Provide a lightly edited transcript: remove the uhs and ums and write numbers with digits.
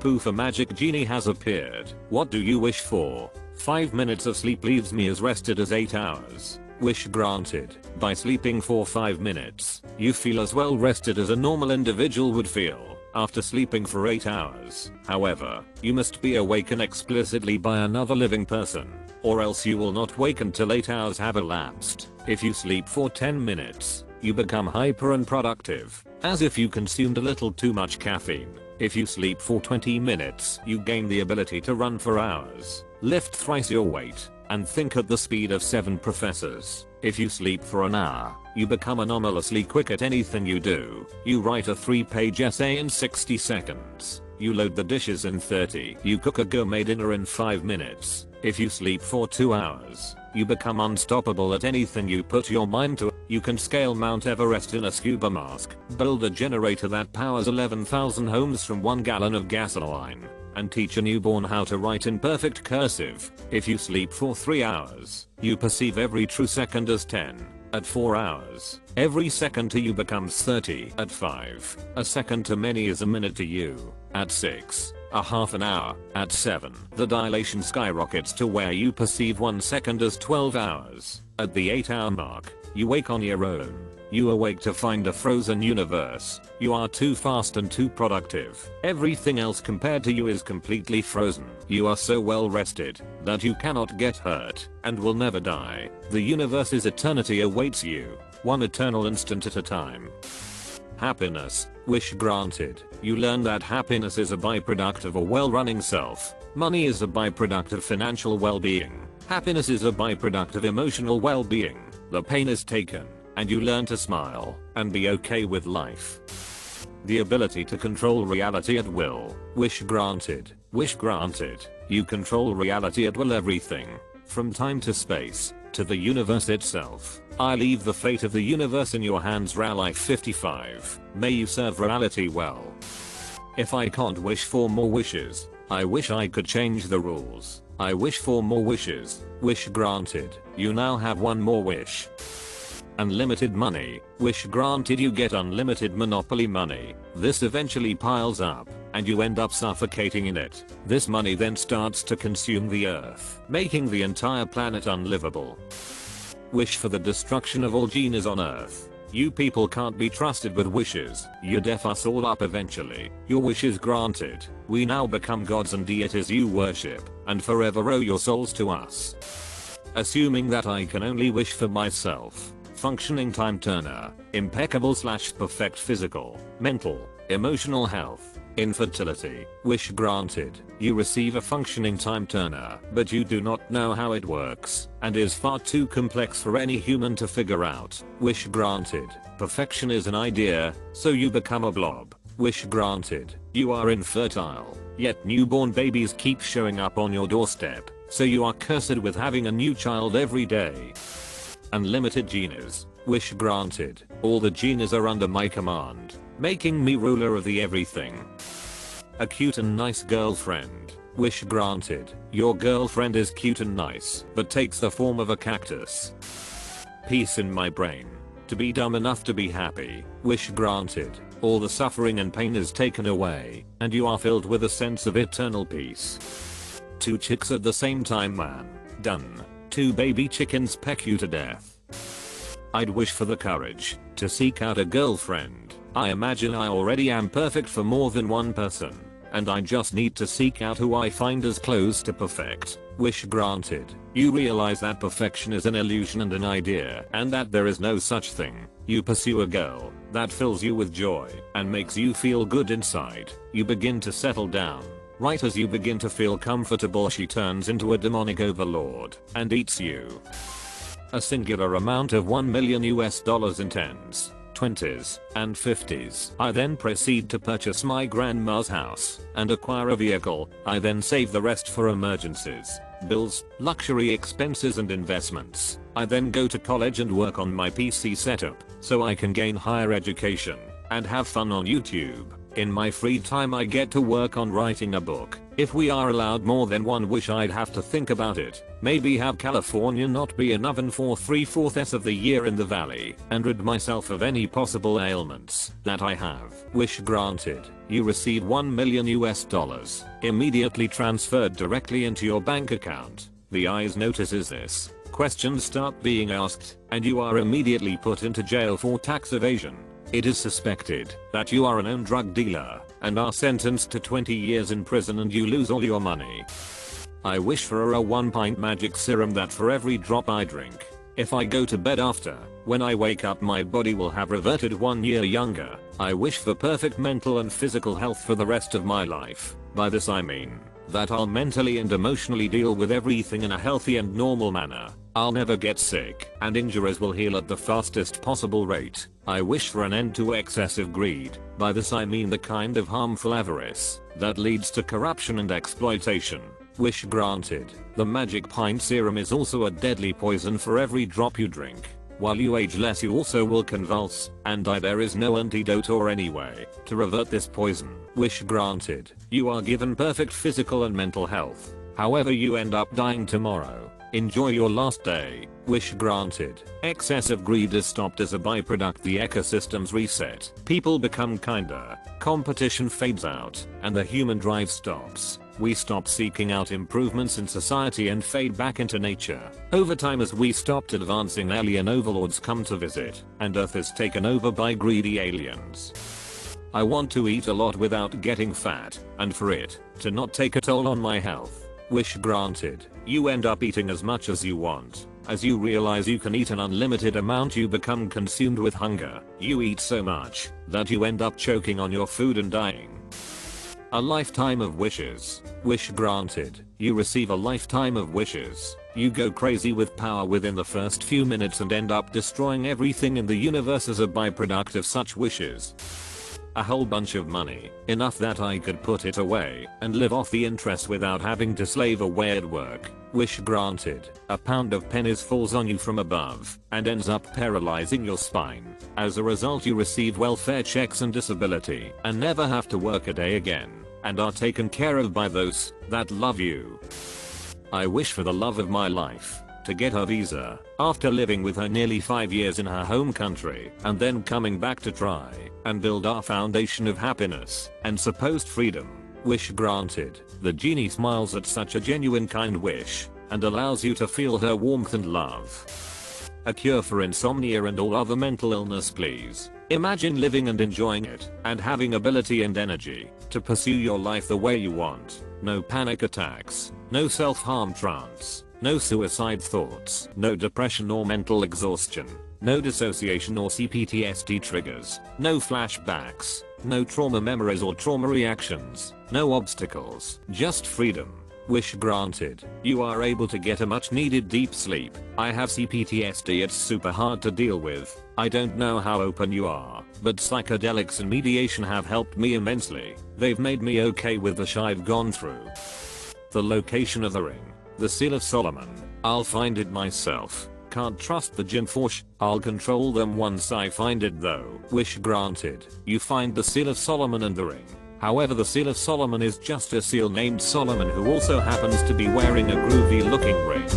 Poof, a magic genie has appeared. What do you wish for? 5 minutes of sleep leaves me as rested as 8 hours. Wish granted. By sleeping for 5 minutes, you feel as well rested as a normal individual would feel after sleeping for 8 hours. However, you must be awakened explicitly by another living person, or else you will not wake until 8 hours have elapsed. If you sleep for 10 minutes, you become hyper and productive, as if you consumed a little too much caffeine. If you sleep for 20 minutes, you gain the ability to run for hours, lift thrice your weight, and think at the speed of 7 professors. If you sleep for an hour, you become anomalously quick at anything you do. You write a 3-page essay in 60 seconds. You load the dishes in 30. You cook a gourmet dinner in 5 minutes. If you sleep for 2 hours, you become unstoppable at anything you put your mind to. You can scale Mount Everest in a scuba mask, build a generator that powers 11,000 homes from 1 gallon of gasoline, and teach a newborn how to write in perfect cursive. If you sleep for 3 hours, you perceive every true second as 10. At 4 hours, every second to you becomes 30. At 5, a second to many is a minute to you. At 6, a half an hour. At 7, the dilation skyrockets to where you perceive 1 second as 12 hours. At the 8-hour mark, you wake on your own. You awake to find a frozen universe. You are too fast and too productive. Everything else compared to you is completely frozen. You are so well rested that you cannot get hurt and will never die. The universe's eternity awaits you, one eternal instant at a time. Happiness. Wish granted. You learn that happiness is a byproduct of a well-running self. Money is a byproduct of financial well-being. Happiness is a byproduct of emotional well-being. The pain is taken, and you learn to smile and be okay with life. The ability to control reality at will. Wish granted. Wish granted. You control reality at will. Everything, from time to space, to the universe itself. I leave the fate of the universe in your hands. Rally 55. May you serve reality well. If I can't wish for more wishes, I wish I could change the rules. I wish for more wishes. Wish granted. You now have 1 more wish. Unlimited money. Wish granted. You get unlimited monopoly money. This eventually piles up, and you end up suffocating in it. This money then starts to consume the earth, making the entire planet unlivable. Wish for the destruction of all genies on earth. You people can't be trusted with wishes. You def us all up eventually. Your wish is granted. We now become gods and deities you worship, and forever owe your souls to us. Assuming that I can only wish for myself. Functioning time turner. Impeccable/perfect physical, mental, emotional health. Infertility. Wish granted. You receive a functioning time turner, but you do not know how it works, and is far too complex for any human to figure out. Wish granted. Perfection is an idea, so you become a blob. Wish granted. You are infertile, yet newborn babies keep showing up on your doorstep, so you are cursed with having a new child every day. Unlimited genies. Wish granted. All the genies are under my command, making me ruler of the everything. A cute and nice girlfriend. Wish granted. Your girlfriend is cute and nice, but takes the form of a cactus. Peace in my brain. To be dumb enough to be happy. Wish granted. All the suffering and pain is taken away, and you are filled with a sense of eternal peace. 2 chicks at the same time, man. Done. 2 baby chickens peck you to death. I'd wish for the courage to seek out a girlfriend. I imagine I already am perfect for more than one person, and I just need to seek out who I find as close to perfect. Wish granted. You realize that perfection is an illusion and an idea, and that there is no such thing. You pursue a girl that fills you with joy and makes you feel good inside. You begin to settle down. Right as you begin to feel comfortable, she turns into a demonic overlord and eats you. A singular amount of $1 million in 10s, 20s, and 50s. I then proceed to purchase my grandma's house and acquire a vehicle. I then save the rest for emergencies, bills, luxury expenses, and investments. I then go to college and work on my PC setup so I can gain higher education and have fun on YouTube. In my free time I get to work on writing a book. If we are allowed more than one wish I'd have to think about it. Maybe have California not be an oven for 3/4 of the year in the valley and rid myself of any possible ailments that I have. Wish granted. You receive $1 million US immediately transferred directly into your bank account. The IRS notices this. Questions start being asked and you are immediately put into jail for tax evasion. It is suspected that you are a known drug dealer and are sentenced to 20 years in prison and you lose all your money. I wish for a 1-pint magic serum that for every drop I drink, if I go to bed after, when I wake up my body will have reverted 1 year younger. I wish for perfect mental and physical health for the rest of my life. By this I mean that I'll mentally and emotionally deal with everything in a healthy and normal manner. I'll never get sick and injuries will heal at the fastest possible rate. I wish for an end to excessive greed. By this I mean the kind of harmful avarice that leads to corruption and exploitation. Wish granted. The magic pint serum is also a deadly poison for every drop you drink. While you age less you also will convulse and die. There is no antidote or any way to revert this poison. Wish granted. You are given perfect physical and mental health. However you end up dying tomorrow. Enjoy your last day. Wish granted. Excessive greed is stopped as a byproduct. The ecosystems reset. People become kinder. Competition fades out and the human drive stops. We stop seeking out improvements in society and fade back into nature. Over time as we stopped advancing, alien overlords come to visit and Earth is taken over by greedy aliens. I want to eat a lot without getting fat and for it to not take a toll on my health. Wish granted. You end up eating as much as you want. As you realize you can eat an unlimited amount you become consumed with hunger. You eat so much that you end up choking on your food and dying. A lifetime of wishes. Wish granted. You receive a lifetime of wishes. You go crazy with power within the first few minutes and end up destroying everything in the universe as a byproduct of such wishes. A whole bunch of money. Enough that I could put it away and live off the interest without having to slave away at work. Wish granted. A pound of pennies falls on you from above and ends up paralyzing your spine. As a result you receive welfare checks and disability and never have to work a day again and are taken care of by those that love you. I wish for the love of my life to get her visa after living with her nearly 5 years in her home country and then coming back to try and build our foundation of happiness and supposed freedom. Wish granted. The genie smiles at such a genuine kind wish and allows you to feel her warmth and love. A cure for insomnia and all other mental illness please. Imagine living and enjoying it and having ability and energy to pursue your life the way you want. No panic attacks, no self-harm trance, no suicide thoughts, no depression or mental exhaustion, no dissociation or CPTSD triggers, no flashbacks, no trauma memories or trauma reactions, no obstacles, just freedom. Wish granted. You are able to get a much needed deep sleep. I have CPTSD, it's super hard to deal with. I don't know how open you are, but psychedelics and mediation have helped me immensely. They've made me okay with the shit I've gone through. The location of the ring. The Seal of Solomon. I'll find it myself. Can't trust the jinn for I'll control them once I find it though. Wish granted. You find the Seal of Solomon and the ring. However, the Seal of Solomon is just a seal named Solomon who also happens to be wearing a groovy looking ring.